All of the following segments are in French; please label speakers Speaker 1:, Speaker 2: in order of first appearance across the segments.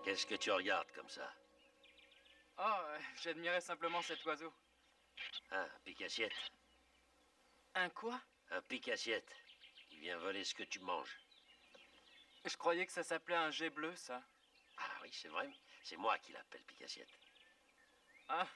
Speaker 1: Qu'est-ce que tu regardes comme ça?
Speaker 2: Oh, j'admirais simplement cet oiseau.
Speaker 1: Ah, un pique-assiette.
Speaker 2: Un quoi?
Speaker 1: Un pique-assiette. Il vient voler ce que tu manges.
Speaker 2: Je croyais que ça s'appelait un jet bleu, ça.
Speaker 1: Ah oui, c'est vrai. C'est moi qui l'appelle pique-assiette.
Speaker 2: Ah.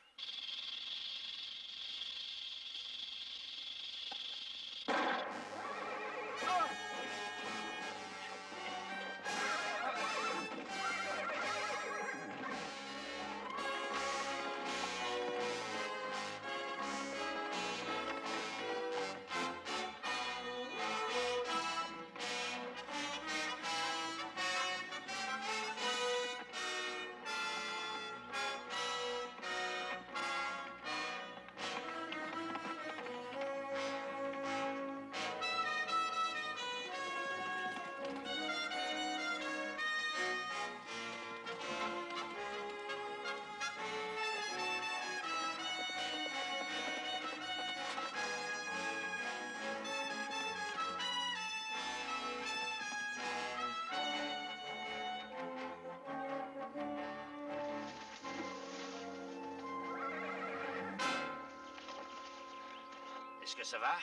Speaker 1: Est-ce que ça va?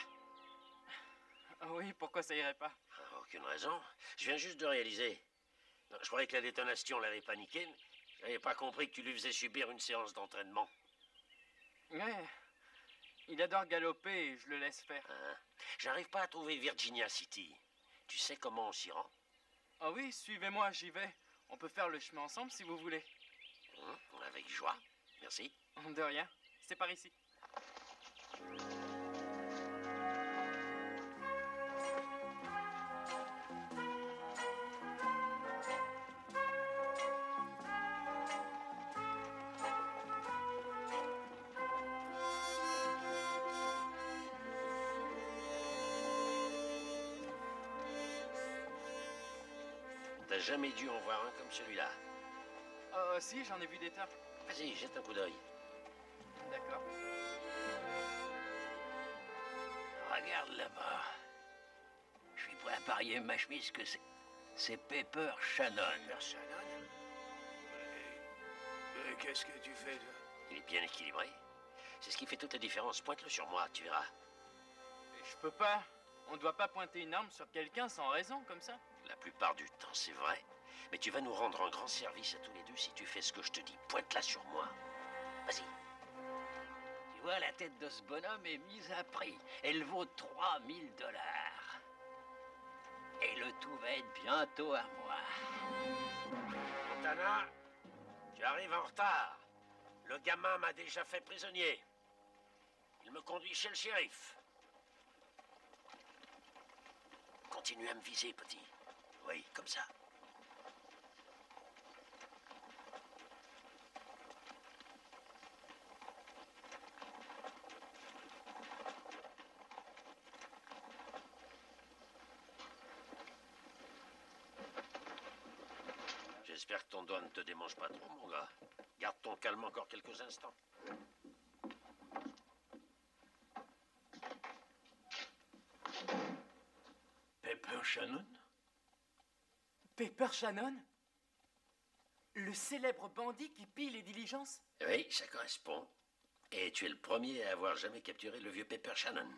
Speaker 2: Oui, pourquoi ça irait pas?
Speaker 1: Aucune raison. Je viens juste de réaliser. Je croyais que la détonation l'avait paniqué, mais je n'avais pas compris que tu lui faisais subir une séance d'entraînement.
Speaker 2: Ouais. Il adore galoper et je le laisse faire.
Speaker 1: Hein? J'arrive pas à trouver Virginia City. Tu sais comment on s'y rend?
Speaker 2: Ah oui, suivez-moi, j'y vais. On peut faire le chemin ensemble si vous voulez.
Speaker 1: Avec joie. Merci.
Speaker 2: De rien. C'est par ici.
Speaker 1: T'as jamais dû en voir un comme celui-là.
Speaker 2: Si, j'en ai vu des tas.
Speaker 1: Vas-y, jette un coup d'œil.
Speaker 2: D'accord.
Speaker 3: Regarde là-bas. Je suis prêt à parier ma chemise que c'est Pepper Shannon.
Speaker 4: Pepper Shannon? Qu'est-ce que tu fais, toi?
Speaker 1: Il est bien équilibré. C'est ce qui fait toute la différence. Pointe-le sur moi, tu verras.
Speaker 2: Je peux pas. On doit pas pointer une arme sur quelqu'un sans raison, comme ça.
Speaker 1: La plupart du temps, c'est vrai. Mais tu vas nous rendre un grand service à tous les deux si tu fais ce que je te dis. Pointe-la sur moi. Vas-y.
Speaker 3: Tu vois, la tête de ce bonhomme est mise à prix. Elle vaut 3000 $. Et le tout va être bientôt à moi.
Speaker 1: Montana, tu arrives en retard. Le gamin m'a déjà fait prisonnier. Il me conduit chez le shérif. Continue à me viser, petit. Oui, comme ça. J'espère que ton doigt ne te démange pas trop, mon gars. Garde ton calme encore quelques instants.
Speaker 3: Pepper Shannon?
Speaker 2: Pepper Shannon? Le célèbre bandit qui pille les diligences?
Speaker 1: Oui, ça correspond. Et tu es le premier à avoir jamais capturé le vieux Pepper Shannon.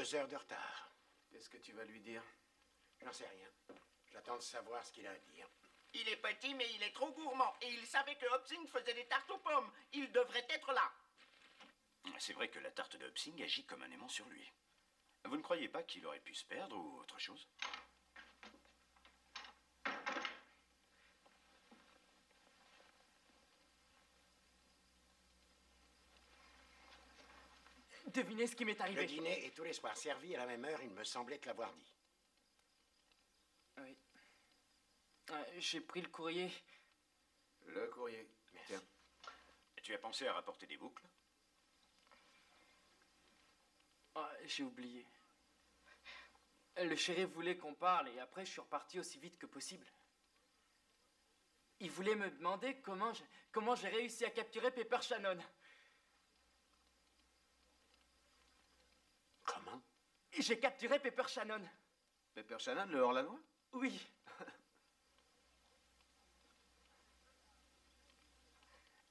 Speaker 5: 2 heures de retard.
Speaker 4: Qu'est-ce que tu vas lui dire?
Speaker 5: J'en sais rien. J'attends de savoir ce qu'il a à dire.
Speaker 6: Il est petit, mais il est trop gourmand. Et il savait que Hopsing faisait des tartes aux pommes. Il devrait être là.
Speaker 7: C'est vrai que la tarte de Hopsing agit comme un aimant sur lui. Vous ne croyez pas qu'il aurait pu se perdre ou autre chose?
Speaker 2: Devinez ce qui m'est arrivé.
Speaker 5: Le dîner est tous les soirs servi à la même heure, il me semblait te l'avoir dit.
Speaker 2: Oui. J'ai pris le courrier.
Speaker 4: Le courrier.
Speaker 5: Merci.
Speaker 4: Tiens.
Speaker 7: Tu as pensé à rapporter des boucles?
Speaker 2: J'ai oublié. Le shérif voulait qu'on parle et après je suis reparti aussi vite que possible. Il voulait me demander comment j'ai réussi à capturer Pepper Shannon.
Speaker 5: Comment?
Speaker 2: J'ai capturé Pepper Shannon.
Speaker 4: Pepper Shannon, le hors-la-loi?
Speaker 2: Oui.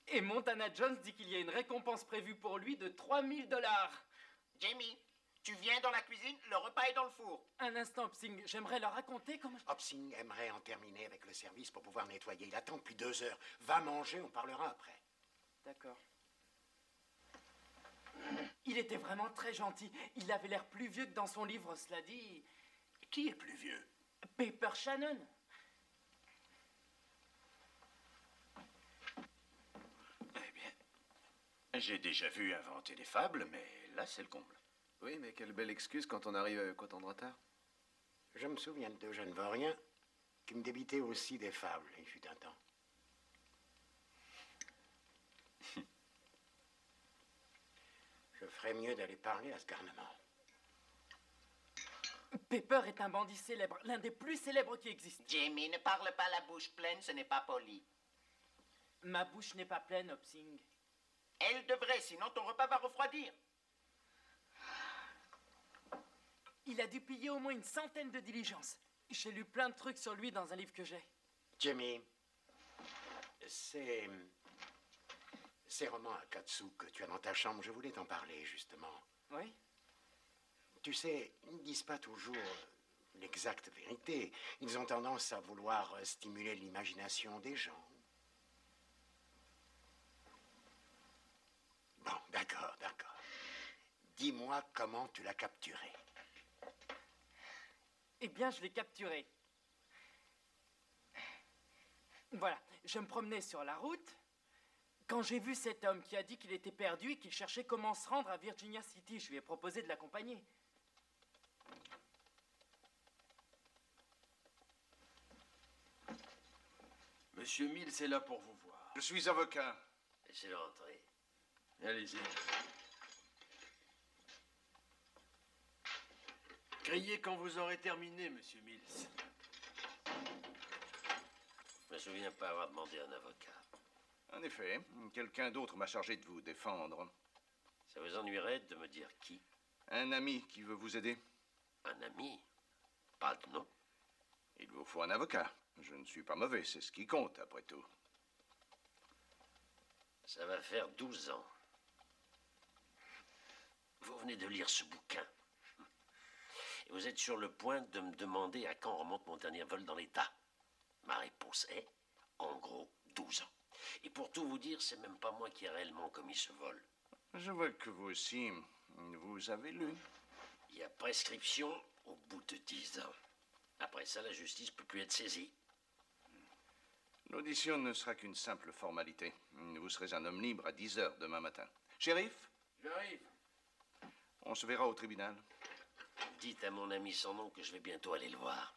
Speaker 2: Et Montana Jones dit qu'il y a une récompense prévue pour lui de 3000 $.
Speaker 6: Jamie, tu viens dans la cuisine, le repas est dans le four.
Speaker 2: Un instant, Hopsing, j'aimerais leur raconter comment...
Speaker 5: Hopsing aimerait en terminer avec le service pour pouvoir nettoyer. Il attend depuis 2 heures. Va manger, on parlera après.
Speaker 2: D'accord. Il était vraiment très gentil. Il avait l'air plus vieux que dans son livre, cela dit.
Speaker 7: Qui est plus vieux?
Speaker 2: Pepper Shannon.
Speaker 7: Eh bien, j'ai déjà vu inventer des fables, mais là, c'est le comble.
Speaker 4: Oui, mais quelle belle excuse quand on arrive avec autant de retard.
Speaker 5: Je me souviens de 2 jeunes vauriens qui me débitaient aussi des fables, il fut un temps. Je ferais mieux d'aller parler à ce garnement.
Speaker 2: Pepper est un bandit célèbre, l'un des plus célèbres qui existent.
Speaker 6: Jamie, ne parle pas la bouche pleine, ce n'est pas poli.
Speaker 2: Ma bouche n'est pas pleine, Hopsing.
Speaker 6: Elle devrait, sinon ton repas va refroidir.
Speaker 2: Il a dû piller au moins une centaine de diligences. J'ai lu plein de trucs sur lui dans un livre que j'ai.
Speaker 5: Jimmy, ces romans à Katsu que tu as dans ta chambre, je voulais t'en parler, justement.
Speaker 2: Oui?
Speaker 5: Tu sais, ils ne disent pas toujours l'exacte vérité. Ils ont tendance à vouloir stimuler l'imagination des gens. Bon, d'accord, d'accord. Dis-moi comment tu l'as capturé.
Speaker 2: Eh bien, je l'ai capturé. Voilà, je me promenais sur la route quand j'ai vu cet homme qui a dit qu'il était perdu et qu'il cherchait comment se rendre à Virginia City. Je lui ai proposé de l'accompagner.
Speaker 8: Monsieur Mills est là pour vous voir.
Speaker 9: Je suis avocat.
Speaker 1: Laissez-le rentrer.
Speaker 8: Allez-y. Criez quand vous aurez terminé, monsieur Mills.
Speaker 1: Je me souviens pas avoir demandé un avocat.
Speaker 9: En effet, quelqu'un d'autre m'a chargé de vous défendre.
Speaker 1: Ça vous ennuierait de me dire qui?
Speaker 9: Un ami qui veut vous aider.
Speaker 1: Un ami? Pas de nom?
Speaker 9: Il vous faut un avocat. Je ne suis pas mauvais, c'est ce qui compte, après tout.
Speaker 1: Ça va faire 12 ans. Vous venez de lire ce bouquin. Et vous êtes sur le point de me demander à quand remonte mon dernier vol dans l'État. Ma réponse est, en gros, 12 ans. Et pour tout vous dire, c'est même pas moi qui ai réellement commis ce vol.
Speaker 9: Je vois que vous aussi, vous avez lu.
Speaker 1: Il y a prescription au bout de 10 ans. Après ça, la justice peut plus être saisie.
Speaker 9: L'audition ne sera qu'une simple formalité. Vous serez un homme libre à 10 heures demain matin. Shérif,
Speaker 8: J'arrive.
Speaker 9: on se verra au tribunal.
Speaker 1: Dites à mon ami sans nom que je vais bientôt aller le voir.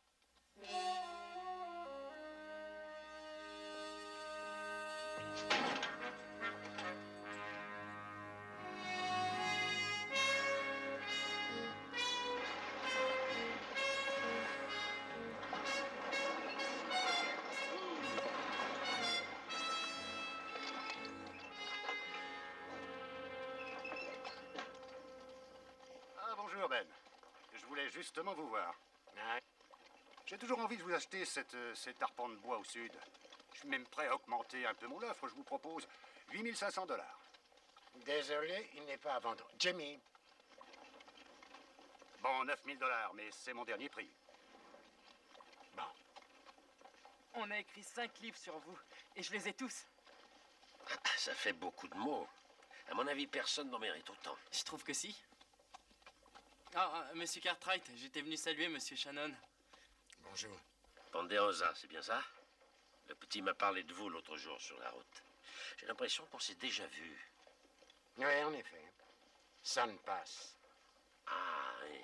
Speaker 10: Ah, bonjour Ben. Je voulais justement vous voir.
Speaker 5: Ah,
Speaker 10: J'ai toujours envie de vous acheter cet arpent de bois au sud. Je suis même prêt à augmenter un peu mon offre. Je vous propose 8500 $.
Speaker 5: désolé, il n'est pas à vendre. Jimmy,
Speaker 10: Bon, 9000 $, mais c'est mon dernier prix.
Speaker 5: Bon.
Speaker 2: On a écrit 5 livres sur vous, et je les ai tous.
Speaker 1: Ça fait beaucoup de mots. À mon avis, personne n'en mérite autant.
Speaker 2: Je trouve que si. Ah, monsieur Cartwright, j'étais venu saluer monsieur Shannon.
Speaker 5: Bonjour.
Speaker 1: Ponderosa, c'est bien ça? Le petit m'a parlé de vous l'autre jour sur la route. J'ai l'impression qu'on s'est déjà vu.
Speaker 5: Oui, en effet. Ça ne passe.
Speaker 1: Ah, oui.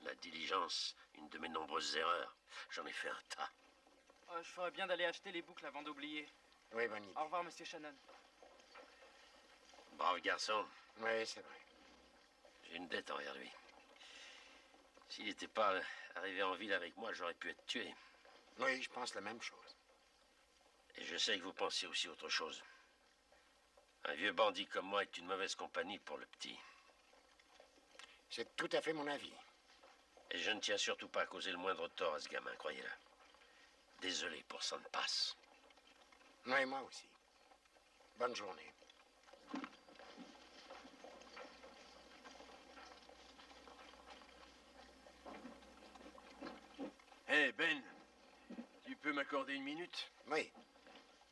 Speaker 1: La diligence, une de mes nombreuses erreurs. J'en ai fait un tas.
Speaker 2: Je ferais bien d'aller acheter les boucles avant d'oublier.
Speaker 5: Oui, bonne idée.
Speaker 2: Au revoir, monsieur Shannon.
Speaker 1: Brave garçon.
Speaker 5: Oui, c'est vrai.
Speaker 1: J'ai une dette envers lui. S'il n'était pas arrivé en ville avec moi, j'aurais pu être tué.
Speaker 5: Oui, je pense la même chose.
Speaker 1: Et je sais que vous pensez aussi autre chose. Un vieux bandit comme moi est une mauvaise compagnie pour le petit.
Speaker 5: C'est tout à fait mon avis.
Speaker 1: Et je ne tiens surtout pas à causer le moindre tort à ce gamin, croyez-le. Désolé pour ça ne passe.
Speaker 5: Oui, moi aussi. Bonne journée.
Speaker 8: Hé, Ben, tu peux m'accorder une minute?
Speaker 5: Oui.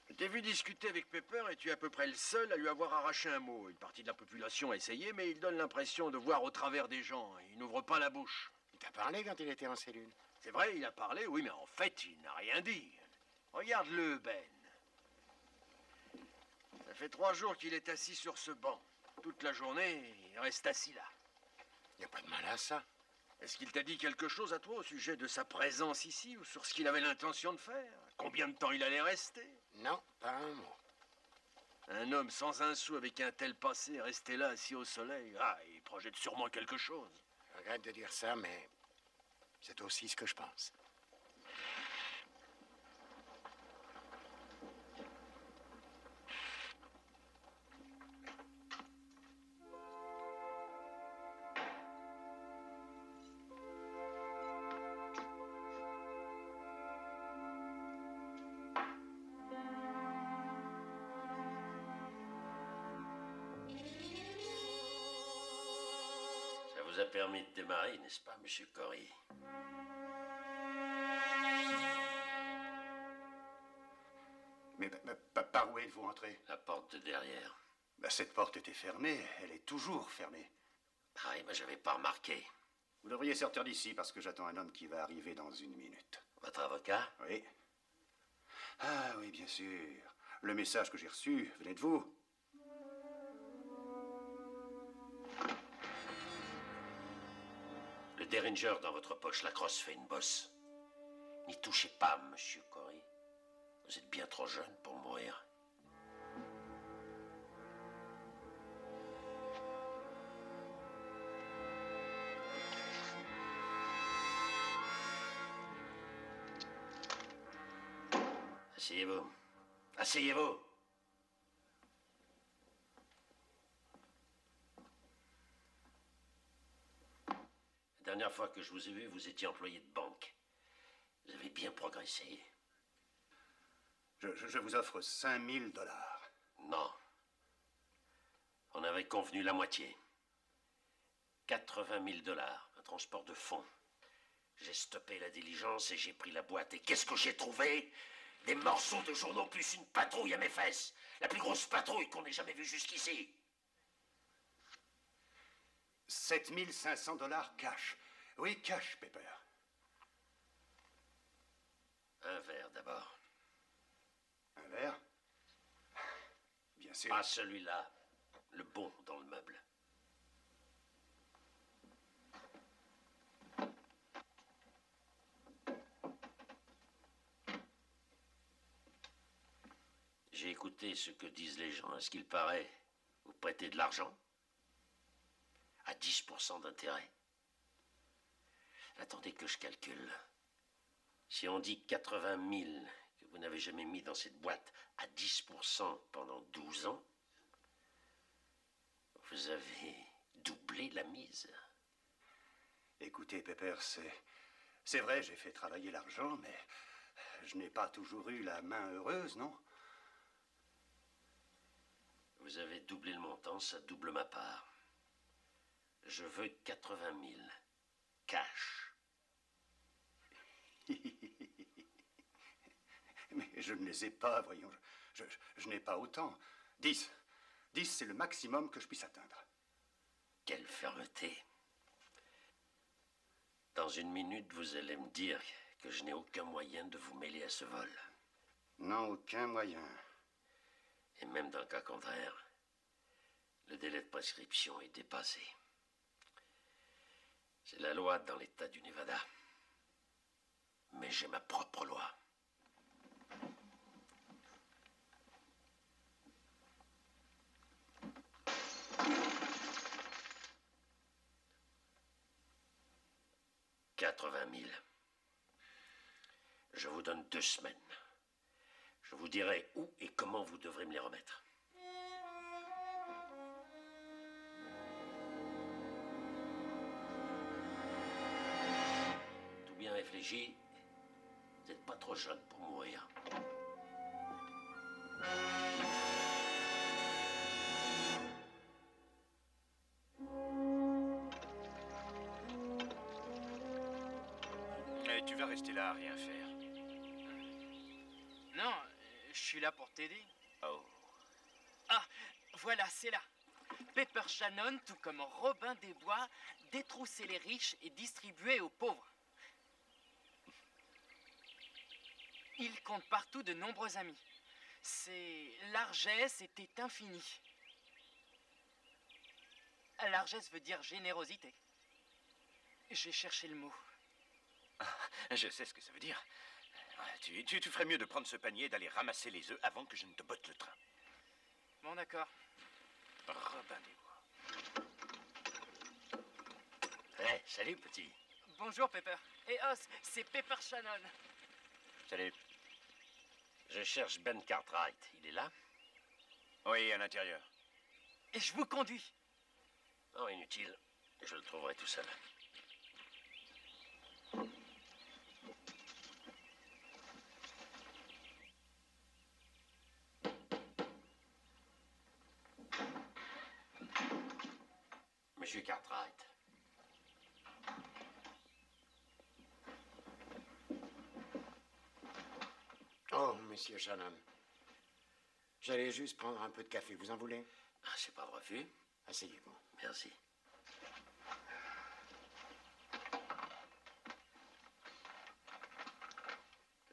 Speaker 8: Je t'ai vu discuter avec Pepper et tu es à peu près le seul à lui avoir arraché un mot. Une partie de la population a essayé, mais il donne l'impression de voir au travers des gens. Il n'ouvre pas la bouche.
Speaker 5: Il t'a parlé quand il était en cellule?
Speaker 8: C'est vrai, il a parlé, oui, mais en fait, il n'a rien dit. Regarde-le, Ben. Ça fait 3 jours qu'il est assis sur ce banc. Toute la journée, il reste assis là.
Speaker 5: Il n'y a pas de mal à ça.
Speaker 8: Est-ce qu'il t'a dit quelque chose à toi au sujet de sa présence ici ou sur ce qu'il avait l'intention de faire? Combien de temps il allait rester?
Speaker 5: Non, pas un mot.
Speaker 8: Un homme sans un sou avec un tel passé, resté là assis au soleil, il projette sûrement quelque chose.
Speaker 5: Je regrette de dire ça, mais c'est aussi ce que je pense.
Speaker 1: Ça vous a permis de démarrer, n'est-ce pas, monsieur Corey?
Speaker 10: Mais par où êtes-vous entré?
Speaker 1: La porte de derrière.
Speaker 10: Cette porte était fermée. Elle est toujours fermée.
Speaker 1: Ah oui, mais j'avais pas remarqué.
Speaker 10: Vous devriez sortir d'ici parce que j'attends un homme qui va arriver dans 1 minute.
Speaker 1: Votre avocat?
Speaker 10: Oui. Ah oui, bien sûr. Le message que j'ai reçu venait de vous.
Speaker 1: Le Derringer dans votre poche, la crosse fait une bosse. N'y touchez pas, monsieur Corey. Vous êtes bien trop jeune pour mourir. Asseyez-vous. Asseyez-vous. La dernière fois que je vous ai vu, vous étiez employé de banque. Vous avez bien progressé.
Speaker 10: Je vous offre 5000 $.
Speaker 1: Non. On avait convenu la moitié. 80 000 $, un transport de fonds. J'ai stoppé la diligence et j'ai pris la boîte. Et qu'est-ce que j'ai trouvé? Des morceaux de journaux plus une patrouille à mes fesses. La plus grosse patrouille qu'on ait jamais vue jusqu'ici.
Speaker 10: 7500 $ cash. Oui, cash, Pepper.
Speaker 1: Un verre d'abord.
Speaker 10: Un verre? Bien sûr.
Speaker 1: Pas celui-là. Le bon dans le meuble. J'ai écouté ce que disent les gens. À ce qu'il paraît, vous prêtez de l'argent à 10% d'intérêt. Attendez que je calcule. Si on dit 80 000 que vous n'avez jamais mis dans cette boîte à 10% pendant 12 ans, vous avez doublé la mise.
Speaker 10: Écoutez, Pepper, c'est vrai, j'ai fait travailler l'argent, mais je n'ai pas toujours eu la main heureuse, non?
Speaker 1: Vous avez doublé le montant, ça double ma part. Je veux 80 000. cash.
Speaker 10: Mais je ne les ai pas, voyons. Je n'ai pas autant. 10. 10, c'est le maximum que je puisse atteindre.
Speaker 1: Quelle fermeté. Dans une minute, vous allez me dire que je n'ai aucun moyen de vous mêler à ce vol.
Speaker 10: Non, aucun moyen.
Speaker 1: Et même dans le cas contraire, le délai de prescription est dépassé. C'est la loi dans l'État du Nevada. Mais j'ai ma propre loi. « 80 000. Je vous donne 2 semaines. Je vous dirai où et comment vous devrez me les remettre. Tout bien réfléchi. Vous n'êtes pas trop jeune pour mourir.
Speaker 7: Et tu vas rester là à rien faire.
Speaker 2: Non, je suis là pour t'aider.
Speaker 7: Oh.
Speaker 2: Ah, voilà, c'est là. Pepper Shannon, tout comme Robin des Bois, détrousser les riches et distribuer aux pauvres. Il compte partout de nombreux amis. Ses largesses étaient infinies. Largesse veut dire générosité. J'ai cherché le mot.
Speaker 7: Je sais ce que ça veut dire. Tu ferais mieux de prendre ce panier et d'aller ramasser les œufs avant que je ne te botte le train.
Speaker 2: Bon, d'accord.
Speaker 7: Robin des Bois.
Speaker 1: Hey, salut, petit.
Speaker 2: Bonjour, Pepper. Et Os, c'est Pepper Shannon.
Speaker 7: Salut.
Speaker 1: Je cherche Ben Cartwright. Il est là?
Speaker 7: Oui, à l'intérieur.
Speaker 2: Et je vous conduis.
Speaker 1: Non, inutile. Je le trouverai tout seul. Monsieur Cartwright.
Speaker 5: Oh, monsieur Shannon. J'allais juste prendre un peu de café. Vous en voulez?
Speaker 1: Ah, c'est pas de refus.
Speaker 5: Asseyez-vous.
Speaker 1: Merci.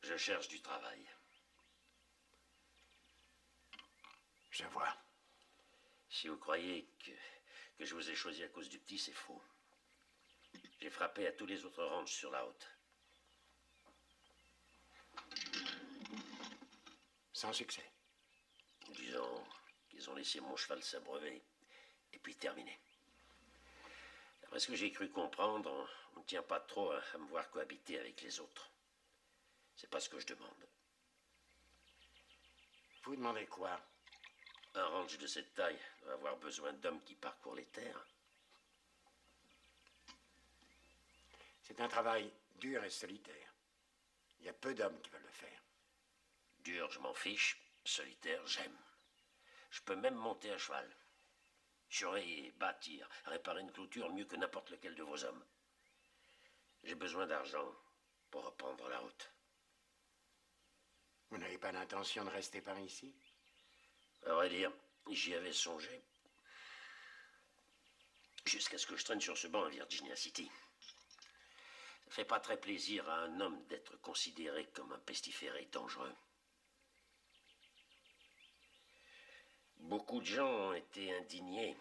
Speaker 1: Je cherche du travail.
Speaker 5: Je vois.
Speaker 1: Si vous croyez que je vous ai choisi à cause du petit, c'est faux. J'ai frappé à tous les autres ranchs sur la haute.
Speaker 5: Sans succès.
Speaker 1: Disons qu'ils ont laissé mon cheval s'abreuver. Et puis terminé. D'après ce que j'ai cru comprendre, on ne tient pas trop à me voir cohabiter avec les autres. C'est pas ce que je demande.
Speaker 5: Vous demandez quoi?
Speaker 1: Un ranch de cette taille doit avoir besoin d'hommes qui parcourent les terres.
Speaker 5: C'est un travail dur et solitaire. Il y a peu d'hommes qui veulent le faire.
Speaker 1: Dur, je m'en fiche. Solitaire, j'aime. Je peux même monter à cheval. Surveiller, bâtir, réparer une clôture mieux que n'importe lequel de vos hommes. J'ai besoin d'argent pour reprendre la route.
Speaker 5: Vous n'avez pas l'intention de rester par ici?
Speaker 1: À vrai dire, j'y avais songé. Jusqu'à ce que je traîne sur ce banc à Virginia City. Ça fait pas très plaisir à un homme d'être considéré comme un pestiféré dangereux. Beaucoup de gens ont été indignés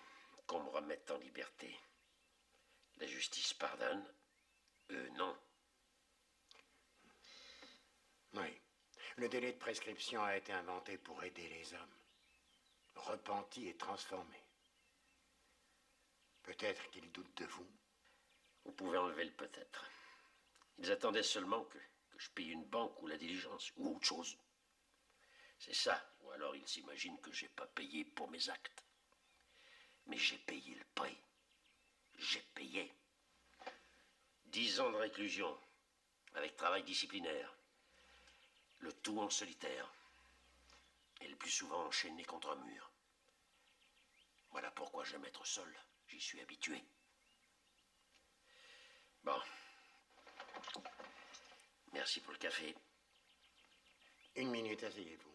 Speaker 1: qu'on me remette en liberté. La justice pardonne, eux non.
Speaker 5: Oui. Le délai de prescription a été inventé pour aider les hommes. Repentis et transformés. Peut-être qu'ils doutent de vous.
Speaker 1: Vous pouvez enlever le peut-être. Ils attendaient seulement que je paye une banque ou la diligence, ou autre chose. C'est ça, ou alors ils s'imaginent que j'ai pas payé pour mes actes. Mais j'ai payé le prix. J'ai payé. 10 ans de réclusion, avec travail disciplinaire. Le tout en solitaire. Et le plus souvent enchaîné contre un mur. Voilà pourquoi j'aime être seul. J'y suis habitué. Bon. Merci pour le café.
Speaker 5: Une minute, asseyez-vous.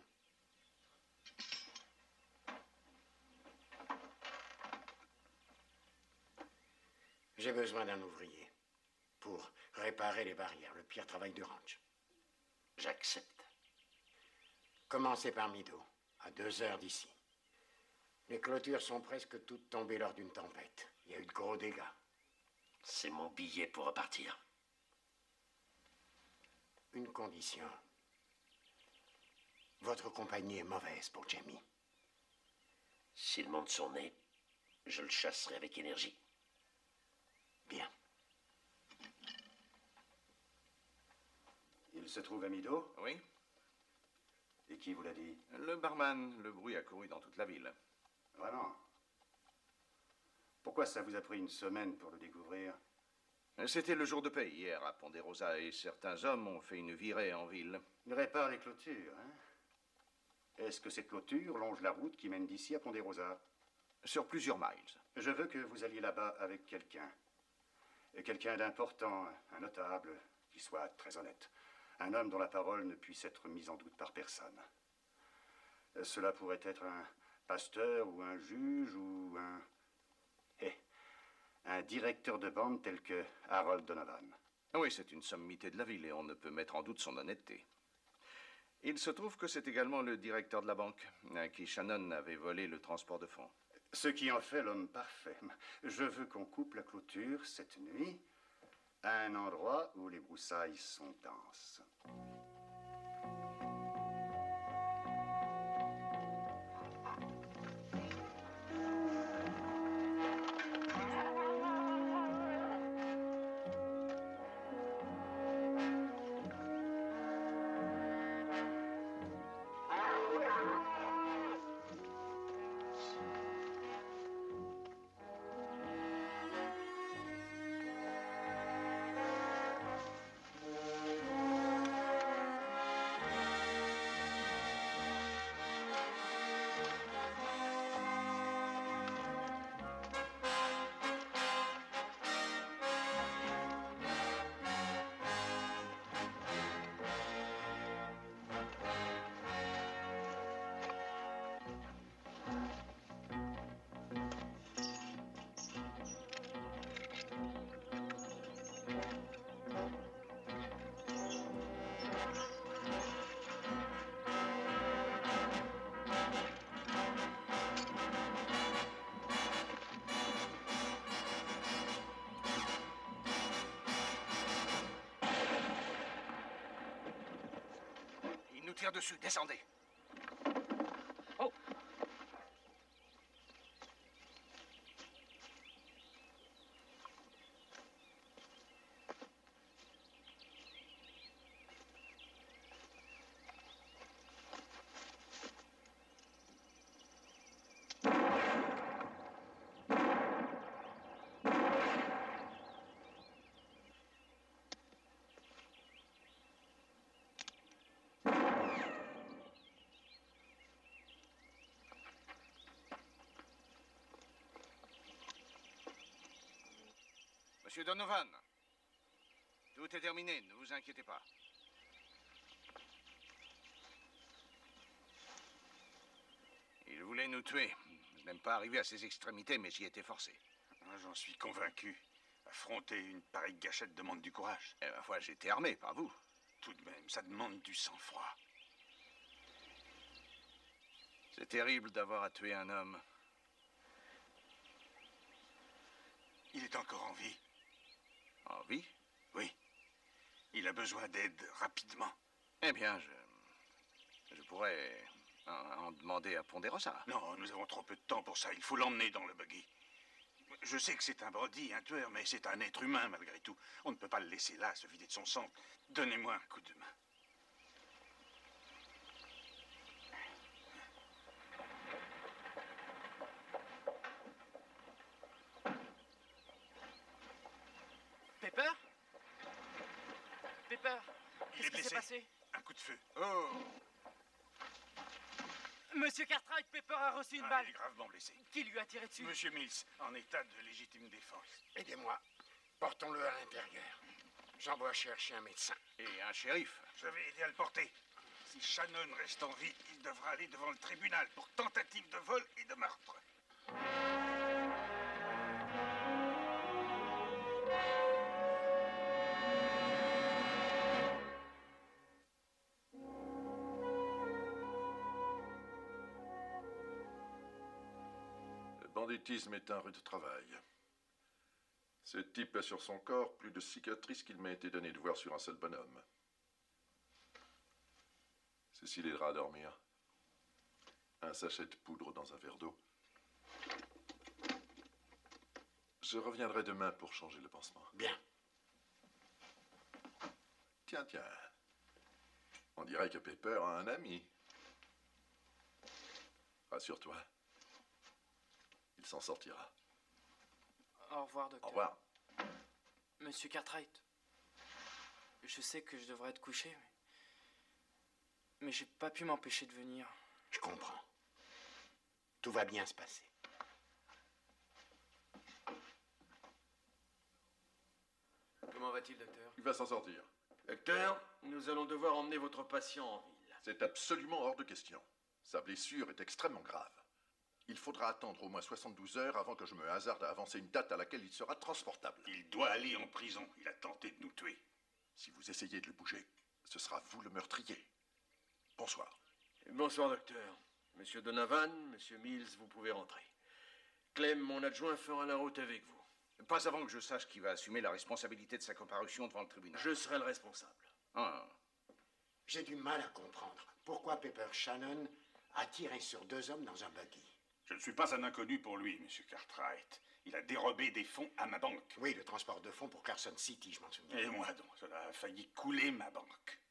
Speaker 5: J'ai besoin d'un ouvrier pour réparer les barrières, le pire travail du ranch.
Speaker 1: J'accepte.
Speaker 5: Commencez par Mido, à 2 heures d'ici. Les clôtures sont presque toutes tombées lors d'une tempête. Il y a eu de gros dégâts.
Speaker 1: C'est mon billet pour repartir.
Speaker 5: Une condition. Votre compagnie est mauvaise pour Jamie.
Speaker 1: S'il monte son nez, je le chasserai avec énergie.
Speaker 5: Bien.
Speaker 10: Il se trouve à Mido?
Speaker 9: Oui.
Speaker 10: Et qui vous l'a dit?
Speaker 9: Le barman, le bruit a couru dans toute la ville.
Speaker 10: Vraiment? Pourquoi ça vous a pris une semaine pour le découvrir?
Speaker 9: C'était le jour de paix hier à Ponderosa et certains hommes ont fait une virée en ville.
Speaker 10: Il répare les clôtures, hein? Est-ce que ces clôtures longent la route qui mène d'ici à Ponderosa?
Speaker 9: Sur plusieurs miles.
Speaker 10: Je veux que vous alliez là-bas avec quelqu'un. Quelqu'un d'important, un notable, qui soit très honnête. Un homme dont la parole ne puisse être mise en doute par personne. Cela pourrait être un pasteur ou un juge ou un directeur de bande tel que Harold Donovan.
Speaker 9: Oui, c'est une sommité de la ville et on ne peut mettre en doute son honnêteté. Il se trouve que c'est également le directeur de la banque à qui Shannon avait volé le transport de fonds.
Speaker 10: Ce qui en fait l'homme parfait. Je veux qu'on coupe la clôture cette nuit à un endroit où les broussailles sont denses.
Speaker 9: Tire dessus, descendez.
Speaker 2: Oh.
Speaker 9: Monsieur Donovan, tout est terminé, ne vous inquiétez pas. Il voulait nous tuer. Je n'aime pas arriver à ces extrémités, mais j'y étais forcé.
Speaker 7: J'en suis convaincu. Affronter une pareille gâchette demande du courage.
Speaker 9: Et ma foi, j'étais armé, pas vous.
Speaker 7: Tout de même, ça demande du sang-froid.
Speaker 9: C'est terrible d'avoir à tuer un homme.
Speaker 7: Il est encore en vie.
Speaker 9: En vie?
Speaker 7: Oui. Il a besoin d'aide rapidement.
Speaker 9: Eh bien, je pourrais en demander à Ponderosa.
Speaker 7: Non, nous avons trop peu de temps pour ça. Il faut l'emmener dans le buggy. Je sais que c'est un brody, un tueur, mais c'est un être humain malgré tout. On ne peut pas le laisser là, se vider de son sang. Donnez-moi un coup de main.
Speaker 2: Pepper? Pepper, qu'est-ce qui s'est
Speaker 7: blessé.
Speaker 2: passé?
Speaker 7: Un coup de feu.
Speaker 9: Oh!
Speaker 2: Monsieur Cartwright, Pepper a reçu une balle.
Speaker 7: Il est gravement blessé.
Speaker 2: Qui lui a tiré dessus?
Speaker 7: Monsieur Mills, en état de légitime défense.
Speaker 5: Aidez-moi. Portons-le à l'intérieur. J'envoie chercher un médecin.
Speaker 9: Et un shérif.
Speaker 7: Je vais aider à le porter. Si Shannon reste en vie, il devra aller devant le tribunal pour tentative de vol et de meurtre.
Speaker 11: Le banditisme est un rude travail. Ce type a sur son corps plus de cicatrices qu'il m'a été donné de voir sur un seul bonhomme. Ceci l'aidera à dormir. Un sachet de poudre dans un verre d'eau. Je reviendrai demain pour changer le pansement.
Speaker 5: Bien.
Speaker 11: Tiens, tiens. On dirait que Pepper a un ami. Rassure-toi. Il s'en sortira.
Speaker 2: Au revoir, docteur.
Speaker 11: Au revoir.
Speaker 2: Monsieur Cartwright, je sais que je devrais être couché, mais j'ai pas pu m'empêcher de venir.
Speaker 5: Je comprends. Tout va bien se passer.
Speaker 8: Comment va-t-il, docteur?
Speaker 11: Il va s'en sortir.
Speaker 8: Docteur, nous allons devoir emmener votre patient en ville.
Speaker 11: C'est absolument hors de question. Sa blessure est extrêmement grave. Il faudra attendre au moins 72 heures avant que je me hasarde à avancer une date à laquelle il sera transportable.
Speaker 7: Il doit aller en prison. Il a tenté de nous tuer.
Speaker 11: Si vous essayez de le bouger, ce sera vous le meurtrier. Bonsoir.
Speaker 8: Bonsoir, docteur. Monsieur Donovan, monsieur Mills, vous pouvez rentrer. Clem, mon adjoint, fera la route avec vous.
Speaker 9: Pas avant que je sache qui va assumer la responsabilité de sa comparution devant le tribunal.
Speaker 8: Je serai le responsable.
Speaker 9: Ah.
Speaker 5: J'ai du mal à comprendre pourquoi Pepper Shannon a tiré sur 2 hommes dans un buggy.
Speaker 7: Je ne suis pas un inconnu pour lui, monsieur Cartwright. Il a dérobé des fonds à ma banque.
Speaker 5: Oui, le transport de fonds pour Carson City, je m'en souviens.
Speaker 7: Et moi donc, cela a failli couler ma banque.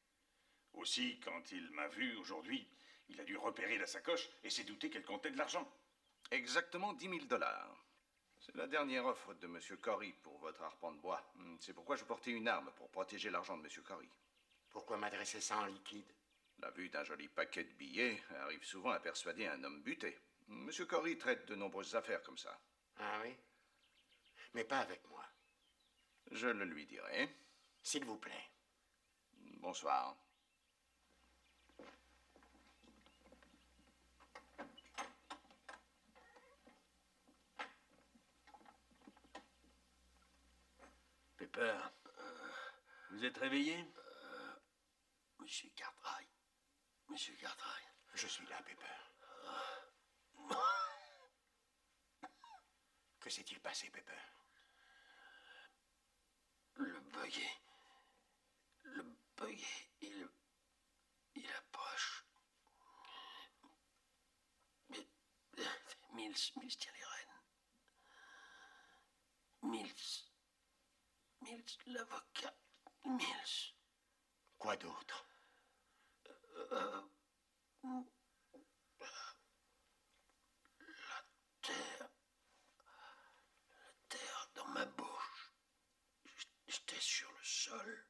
Speaker 7: Aussi, quand il m'a vu aujourd'hui, il a dû repérer la sacoche et s'est douté qu'elle contenait de l'argent.
Speaker 9: Exactement 10 000 $. C'est la dernière offre de M. Corey pour votre arpent de bois. C'est pourquoi je portais une arme pour protéger l'argent de M. Corey.
Speaker 5: Pourquoi m'adresser ça en liquide?
Speaker 9: La vue d'un joli paquet de billets arrive souvent à persuader un homme buté. M. Corey traite de nombreuses affaires comme ça.
Speaker 5: Ah oui? Mais pas avec moi.
Speaker 9: Je le lui dirai.
Speaker 5: S'il vous plaît.
Speaker 9: Bonsoir.
Speaker 8: Pepper, vous êtes réveillé?
Speaker 1: Monsieur Cartwright. Monsieur Cartwright.
Speaker 5: Je suis là, Pepper. Que s'est-il passé, Pepper?
Speaker 1: Le buggy. Le buggy, il approche. Mills tient les rênes. Mills, l'avocat. Mills.
Speaker 5: Quoi d'autre? La terre dans ma bouche. J'étais sur le sol.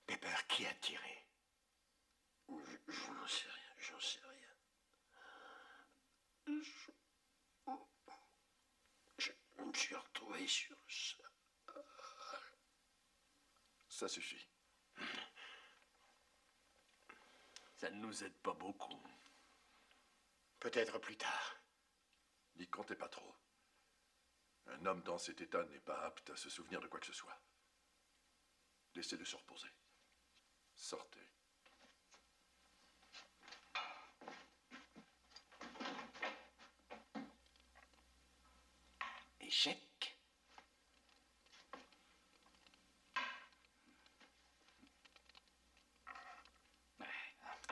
Speaker 5: Pepper, qui a tiré?
Speaker 1: Je n'en sais rien, j'en sais rien. Je me suis retrouvé sur le sol.
Speaker 11: Ça suffit.
Speaker 8: Ça ne nous aide pas beaucoup.
Speaker 5: Peut-être plus tard.
Speaker 11: N'y comptez pas trop. Un homme dans cet état n'est pas apte à se souvenir de quoi que ce soit. Laissez-le se reposer. Sortez.
Speaker 1: Échec.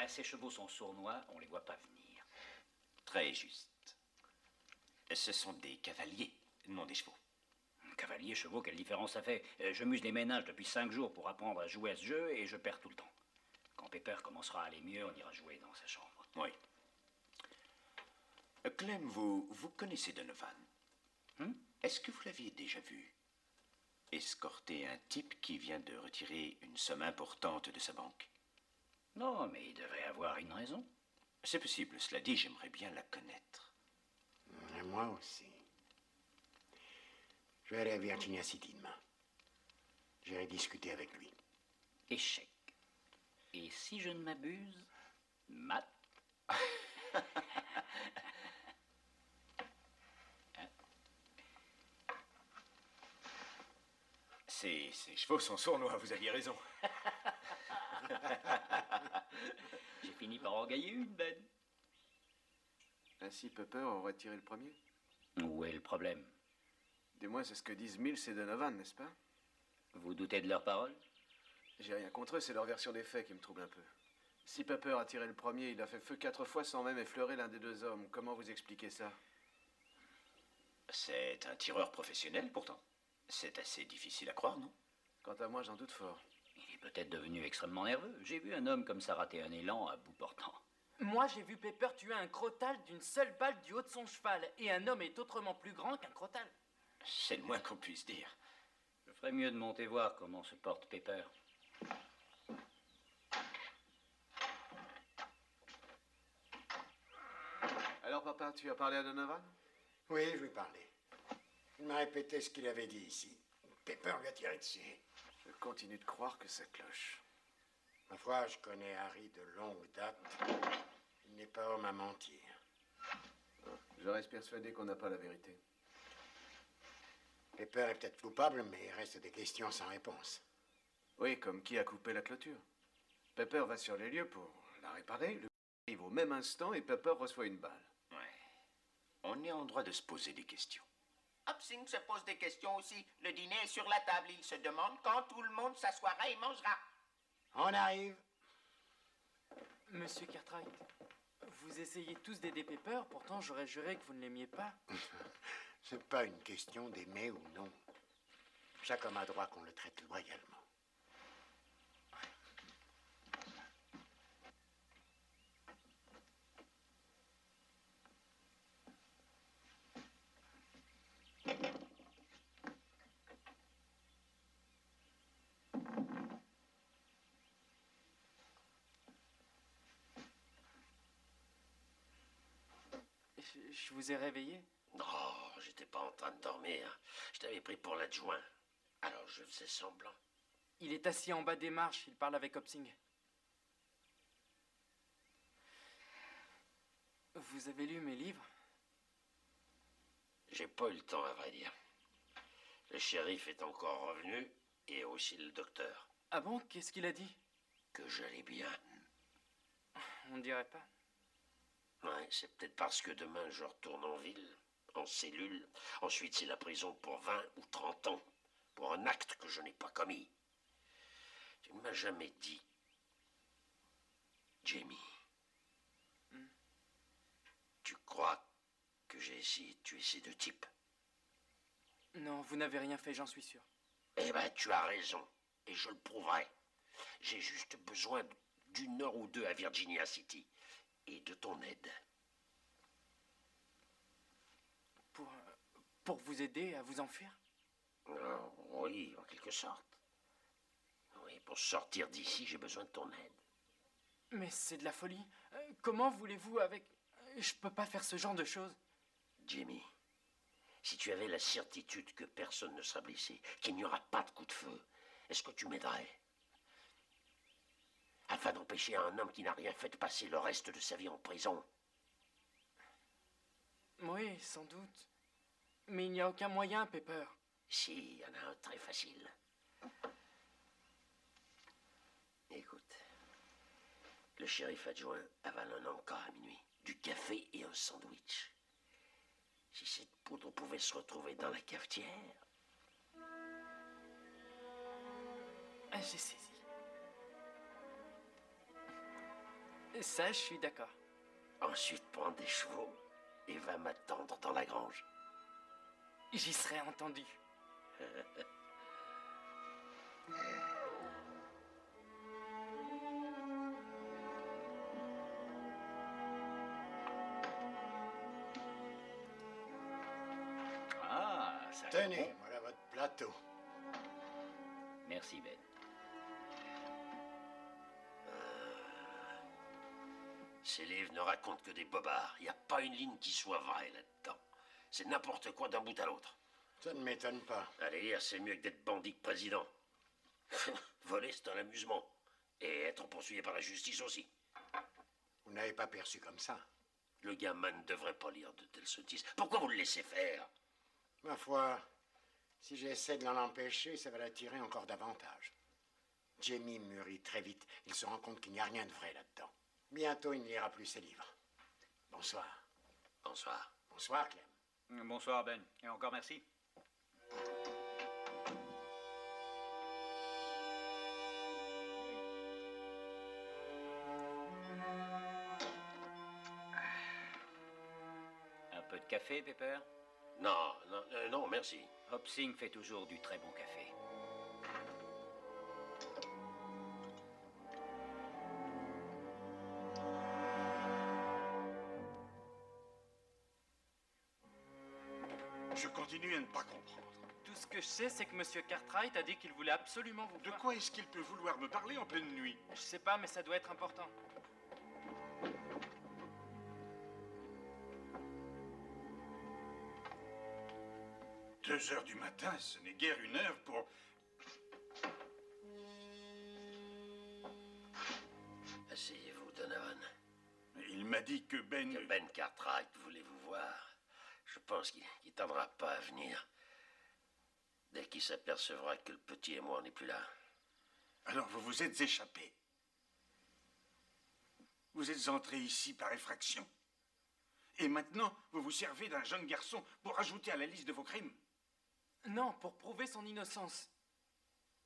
Speaker 12: Ces chevaux sont sournois, on les voit pas venir.
Speaker 13: Très juste. Ce sont des cavaliers, non des chevaux.
Speaker 12: Cavaliers, chevaux, quelle différence ça fait? Je muse les ménages depuis 5 jours pour apprendre à jouer à ce jeu et je perds tout le temps. Quand Pepper commencera à aller mieux, on ira jouer dans sa chambre.
Speaker 13: Oui. Clem, vous connaissez Donovan? Est-ce que vous l'aviez déjà vu escorter un type qui vient de retirer une somme importante de sa banque?
Speaker 12: Non, mais il devrait avoir une raison.
Speaker 13: C'est possible. Cela dit, j'aimerais bien la connaître.
Speaker 5: Et moi aussi. Je vais aller à Virginia City demain. J'irai discuter avec lui.
Speaker 12: Échec. Et si je ne m'abuse, Matt.
Speaker 13: Ces chevaux sont sournois, vous aviez raison.
Speaker 12: J'ai fini par en gagner une, Ben.
Speaker 4: Ainsi, Pepper aurait tiré le premier?
Speaker 12: Où est le problème?
Speaker 4: Du moins, c'est ce que disent Mills et Donovan, n'est-ce pas?
Speaker 12: Vous doutez de leurs paroles?
Speaker 4: J'ai rien contre eux, c'est leur version des faits qui me trouble un peu. Si Pepper a tiré le premier, il a fait feu 4 fois sans même effleurer l'un des deux hommes. Comment vous expliquez ça?
Speaker 13: C'est un tireur professionnel, pourtant. C'est assez difficile à croire, non?
Speaker 4: Quant à moi, j'en doute fort.
Speaker 12: Il est peut-être devenu extrêmement nerveux. J'ai vu un homme comme ça rater un élan à bout portant.
Speaker 2: Moi, j'ai vu Pepper tuer un crotal d'une seule balle du haut de son cheval. Et un homme est autrement plus grand qu'un crotal.
Speaker 13: C'est le moins qu'on puisse dire.
Speaker 12: Je ferais mieux de monter voir comment se porte Pepper.
Speaker 4: Alors, papa, tu as parlé à Donovan?
Speaker 5: Oui, je lui ai parlé. Il m'a répété ce qu'il avait dit ici. Pepper lui a tiré dessus.
Speaker 4: Je continue de croire que ça cloche.
Speaker 5: Ma foi, je connais Harry de longue date. Il n'est pas homme à mentir.
Speaker 4: Je reste persuadé qu'on n'a pas la vérité.
Speaker 5: Pepper est peut-être coupable, mais il reste des questions sans réponse.
Speaker 4: Oui, comme qui a coupé la clôture. Pepper va sur les lieux pour la réparer. Le arrive au même instant et Pepper reçoit une balle.
Speaker 13: Ouais. On est en droit de se poser des questions.
Speaker 6: Hopsing se pose des questions aussi. Le dîner est sur la table. Il se demande quand tout le monde s'assoira et mangera.
Speaker 5: On arrive.
Speaker 2: Monsieur Cartwright, vous essayez tous d'aider Pepper, pourtant j'aurais juré que vous ne l'aimiez pas.
Speaker 5: C'est pas une question d'aimer ou non. Chaque homme a droit qu'on le traite loyalement.
Speaker 2: Je vous ai réveillé?
Speaker 1: Non, j'étais pas en train de dormir. Je t'avais pris pour l'adjoint. Alors je faisais semblant.
Speaker 2: Il est assis en bas des marches, il parle avec Hopsing. Vous avez lu mes livres?
Speaker 1: J'ai pas eu le temps, à vrai dire. Le shérif est encore revenu, et aussi le docteur.
Speaker 2: Ah bon? Qu'est-ce qu'il a dit?
Speaker 1: Que j'allais bien.
Speaker 2: On ne dirait pas.
Speaker 1: Ouais, c'est peut-être parce que demain je retourne en ville, en cellule. Ensuite, c'est la prison pour 20 ou 30 ans, pour un acte que je n'ai pas commis. Tu ne m'as jamais dit, Jamie. Tu crois que j'ai essayé de tuer ces deux types?
Speaker 2: Non, vous n'avez rien fait, j'en suis sûr.
Speaker 1: Eh ben, tu as raison, et je le prouverai. J'ai juste besoin d'une heure ou deux à Virginia City, et de ton aide.
Speaker 2: Pour vous aider à vous enfuir?
Speaker 1: Oui, en quelque sorte. Oui, pour sortir d'ici, j'ai besoin de ton aide.
Speaker 2: Mais c'est de la folie. Comment voulez-vous avec... Je peux pas faire ce genre de choses.
Speaker 1: Jimmy, si tu avais la certitude que personne ne sera blessé, qu'il n'y aura pas de coup de feu, est-ce que tu m'aiderais? Afin d'empêcher un homme qui n'a rien fait de passer le reste de sa vie en prison.
Speaker 2: Oui, sans doute. Mais il n'y a aucun moyen, Pepper.
Speaker 1: Si, il y en a un très facile. Écoute, le shérif adjoint avale un encas à minuit, du café et un sandwich. Si cette poudre pouvait se retrouver dans la cafetière...
Speaker 2: Ah, j'ai saisi. Ça, je suis d'accord.
Speaker 1: Ensuite, prends des chevaux et va m'attendre dans la grange.
Speaker 2: J'y serai entendu.
Speaker 12: Ah, ça
Speaker 5: Tenez,
Speaker 12: répond.
Speaker 5: voilà votre plateau.
Speaker 12: Merci, Ben.
Speaker 1: Ces livres ne racontent que des bobards. Il n'y a pas une ligne qui soit vraie là-dedans. C'est n'importe quoi d'un bout à l'autre.
Speaker 5: Ça ne m'étonne pas.
Speaker 1: Allez lire, c'est mieux que d'être bandit que président. Voler, c'est un amusement. Et être poursuivi par la justice aussi.
Speaker 5: Vous n'avez pas perçu comme ça.
Speaker 1: Le gamin ne devrait pas lire de telles sottises. Pourquoi vous le laissez faire?
Speaker 5: Ma foi, si j'essaie de l'en empêcher, ça va l'attirer encore davantage. Jamie mûrit très vite. Il se rend compte qu'il n'y a rien de vrai là-dedans. Bientôt, il ne lira plus ses livres. Bonsoir.
Speaker 1: Bonsoir.
Speaker 5: Bonsoir, Clem.
Speaker 12: Bonsoir, Ben. Et encore merci. Un peu de café, Pepper?
Speaker 1: Non, non, merci.
Speaker 12: Hopsing fait toujours du très bon café.
Speaker 7: Je continue à ne pas comprendre.
Speaker 2: Tout ce que je sais, c'est que M. Cartwright a dit qu'il voulait absolument vous voir.
Speaker 7: De quoi est-ce qu'il peut vouloir me parler en pleine nuit?
Speaker 2: Je sais pas, mais ça doit être important.
Speaker 7: Deux heures du matin, ce n'est guère une heure pour...
Speaker 1: Asseyez-vous, Donovan.
Speaker 7: Il m'a dit que Ben...
Speaker 1: Que Ben Cartwright voulait vous voir. Je pense qu'il ne tardera pas à venir. Dès qu'il s'apercevra que le petit et moi, on n'est plus là.
Speaker 7: Alors vous vous êtes échappé. Vous êtes entré ici par effraction. Et maintenant, vous vous servez d'un jeune garçon pour ajouter à la liste de vos crimes.
Speaker 2: Non, pour prouver son innocence.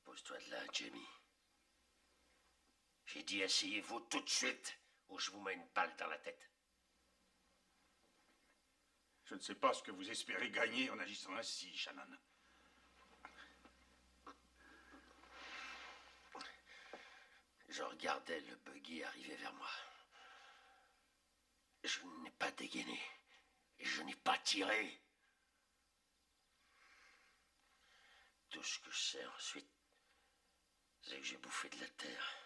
Speaker 1: Pose-toi de là, Jamie. J'ai dit asseyez-vous tout de suite, ou je vous mets une balle dans la tête.
Speaker 7: Je ne sais pas ce que vous espérez gagner en agissant ainsi, Shannon.
Speaker 1: Je regardais le buggy arriver vers moi. Je n'ai pas dégainé. Et je n'ai pas tiré. Tout ce que je sais ensuite, c'est que j'ai bouffé de la terre.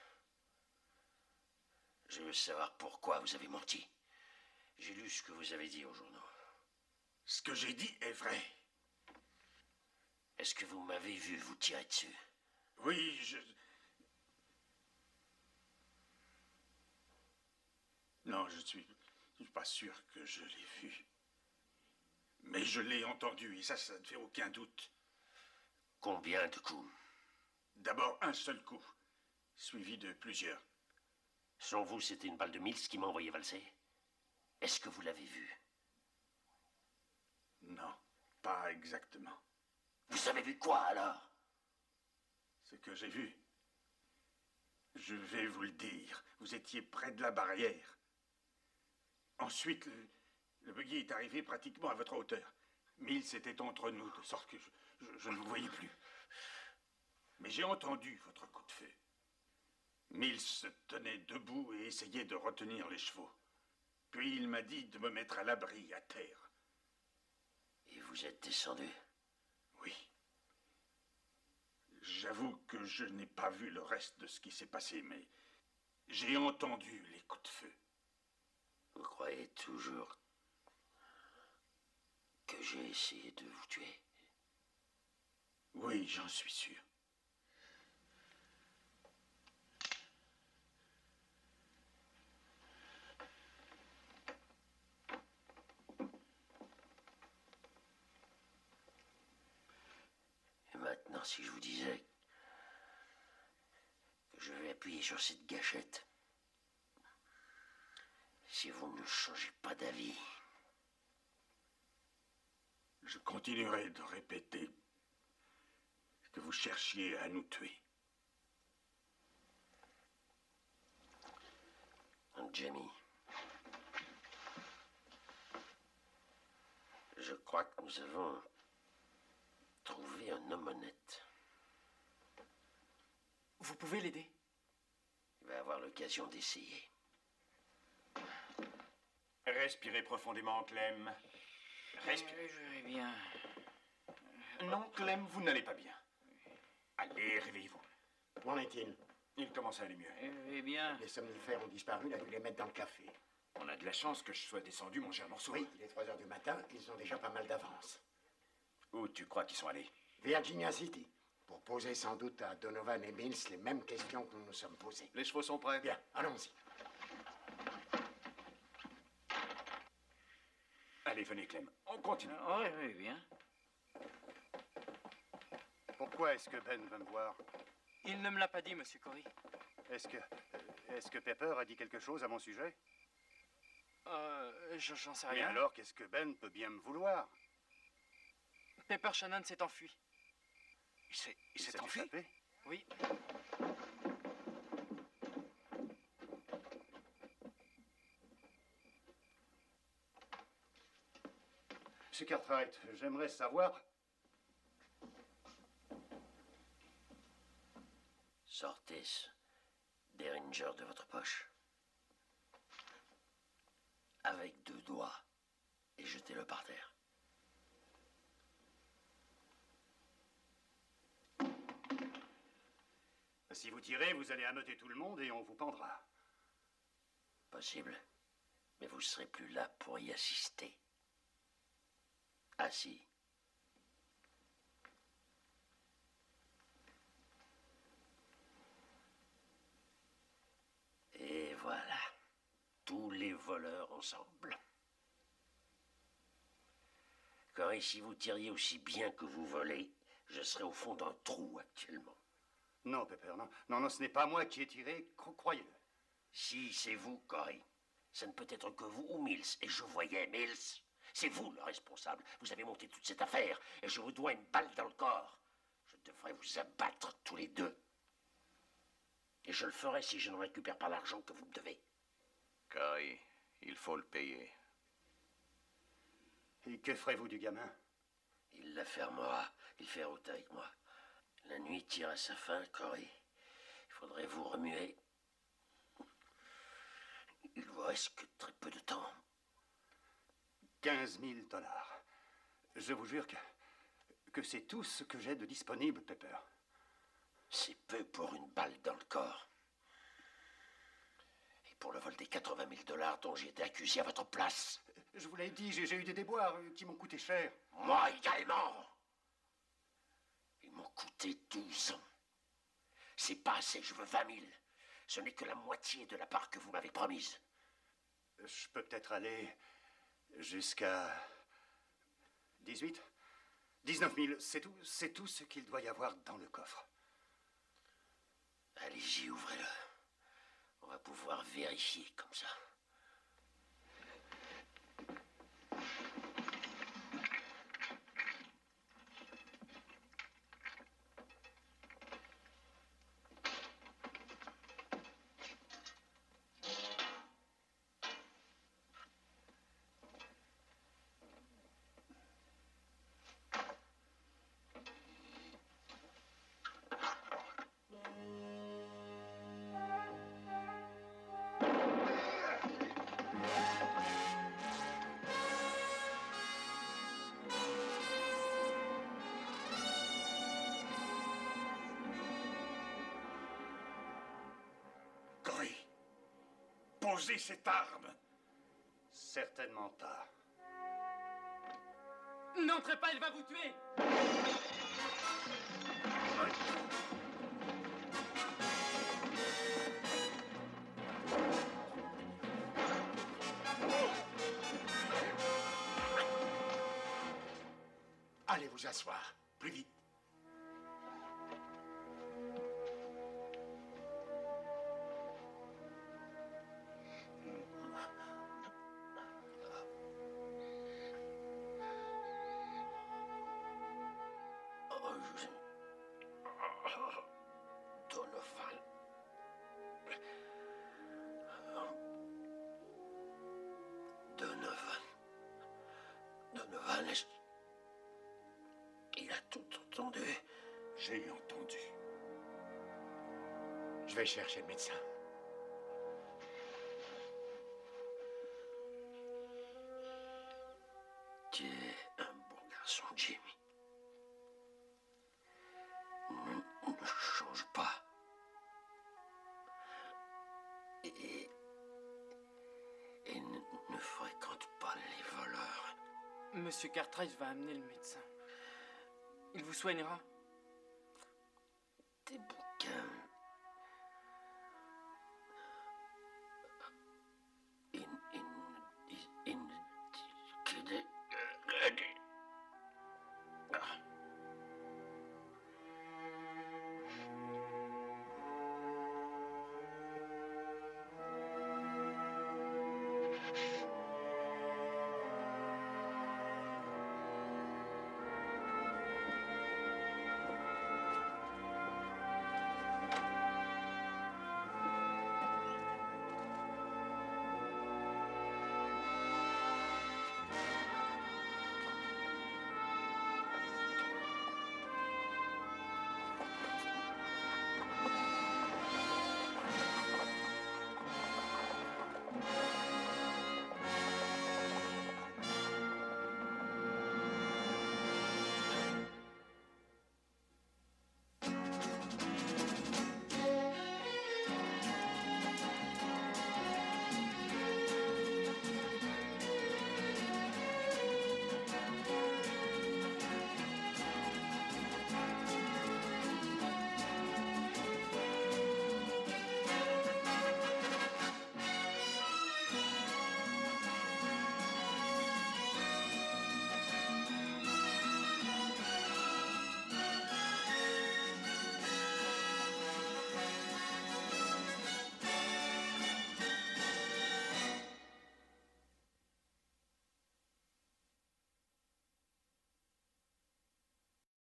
Speaker 1: Je veux savoir pourquoi vous avez menti. J'ai lu ce que vous avez dit aux journaux.
Speaker 7: Ce que j'ai dit est vrai.
Speaker 1: Est-ce que vous m'avez vu vous tirer dessus?
Speaker 7: Oui, je... Non, je ne suis pas sûr que je l'ai vu. Mais je l'ai entendu, et ça ne fait aucun doute.
Speaker 1: Combien de coups?
Speaker 7: D'abord un seul coup, suivi de plusieurs.
Speaker 1: Selon vous, c'était une balle de Mills qui m'a envoyé valser? Est-ce que vous l'avez vu?
Speaker 7: Non, pas exactement.
Speaker 1: Vous avez vu quoi, alors?
Speaker 7: Ce que j'ai vu. Je vais vous le dire. Vous étiez près de la barrière. Ensuite, le buggy est arrivé pratiquement à votre hauteur. Mills était entre nous, de sorte que je ne vous voyais plus. Mais j'ai entendu votre coup de feu. Mills se tenait debout et essayait de retenir les chevaux. Puis il m'a dit de me mettre à l'abri, à terre.
Speaker 1: Et vous êtes descendu?
Speaker 7: Oui. J'avoue que je n'ai pas vu le reste de ce qui s'est passé, mais j'ai entendu les coups de feu.
Speaker 1: Vous croyez toujours que j'ai essayé de vous tuer?
Speaker 7: Oui, j'en suis sûr.
Speaker 1: Et maintenant, si je vous disais que je vais appuyer sur cette gâchette, si vous ne changez pas d'avis...
Speaker 7: Je continuerai de répéter que vous cherchiez à nous tuer.
Speaker 1: Jamie, je crois que nous avons trouvé un homme honnête.
Speaker 2: Vous pouvez l'aider?
Speaker 1: Il va avoir l'occasion d'essayer.
Speaker 13: Respirez profondément, Clem. Respirez.
Speaker 12: Je vais bien.
Speaker 13: Non, Clem, vous n'allez pas bien. Allez, réveillez-vous.
Speaker 5: Qu'en est-il?
Speaker 13: Il commence à aller mieux.
Speaker 12: Eh bien...
Speaker 5: Les somnifères ont disparu, il a dû les mettre dans le café.
Speaker 13: On a de la chance que je sois descendu manger un morceau.
Speaker 5: Oui, il est 3 heures du matin, ils ont déjà pas mal d'avance.
Speaker 13: Où tu crois qu'ils sont allés?
Speaker 5: Virginia City, pour poser sans doute à Donovan et Mills les mêmes questions que nous nous sommes posées.
Speaker 4: Les chevaux sont prêts.
Speaker 5: Bien, allons-y.
Speaker 13: Allez, venez, Clem. On continue.
Speaker 12: Oui, oui, bien.
Speaker 10: Pourquoi est-ce que Ben veut me voir?
Speaker 2: Il ne me l'a pas dit, monsieur Corey.
Speaker 10: Est-ce que Pepper a dit quelque chose à mon sujet?
Speaker 2: J'en sais
Speaker 10: Mais
Speaker 2: rien.
Speaker 10: alors, qu'est-ce que Ben peut bien me vouloir?
Speaker 2: Pepper Shannon s'est enfui.
Speaker 10: Il s'est enfui? Échappé?
Speaker 2: Oui.
Speaker 10: Monsieur Cartwright, j'aimerais savoir...
Speaker 1: Sortez ce Derringer de votre poche. Avec 2 doigts. Et jetez-le par terre.
Speaker 10: Si vous tirez, vous allez ameuter tout le monde et on vous pendra.
Speaker 1: Possible. Mais vous serez plus là pour y assister. Assis. Et voilà. Tous les voleurs ensemble. Corey, si vous tiriez aussi bien que vous volez, je serais au fond d'un trou actuellement.
Speaker 10: Non, Pepper, non. Non, ce n'est pas moi qui ai tiré, croyez-le.
Speaker 1: Si, c'est vous, Corey. Ça ne peut être que vous ou Mills. Et je voyais Mills. C'est vous le responsable. Vous avez monté toute cette affaire. Et je vous dois une balle dans le corps. Je devrais vous abattre tous les deux. Et je le ferai si je ne récupère pas l'argent que vous me devez.
Speaker 9: Corey, il faut le payer.
Speaker 10: Et que ferez-vous du gamin?
Speaker 1: Il la fermera. Il fait route avec moi. La nuit tire à sa fin, Corey. Il faudrait vous remuer. Il vous reste que très peu de temps.
Speaker 10: 15 000 $. Je vous jure que c'est tout ce que j'ai de disponible, Pepper.
Speaker 1: C'est peu pour une balle dans le corps. Et pour le vol des 80 000 $ dont j'ai été accusé à votre place.
Speaker 10: Je vous l'ai dit, j'ai eu des déboires qui m'ont coûté cher.
Speaker 1: Moi également. Ils m'ont coûté 12 ans. C'est pas assez, je veux 20 000. Ce n'est que la moitié de la part que vous m'avez promise.
Speaker 10: Je peux peut-être aller jusqu'à 18, 19 000. C'est tout ce qu'il doit y avoir dans le coffre.
Speaker 1: Allez-y, ouvrez-le. On va pouvoir vérifier comme ça.
Speaker 7: Posez cette arme.
Speaker 10: Certainement pas.
Speaker 2: N'entrez pas, elle va vous tuer.
Speaker 5: Allez vous asseoir.
Speaker 7: Plus vite.
Speaker 1: Donovan. Donovan, il a tout entendu.
Speaker 7: J'ai entendu.
Speaker 5: Je vais chercher le médecin.
Speaker 1: Tu es un bon garçon, Jimmy. Ne change pas. Et ne fréquente pas les voleurs.
Speaker 2: Monsieur Cartwright va amener le médecin. Il vous soignera.
Speaker 1: Des bouquins.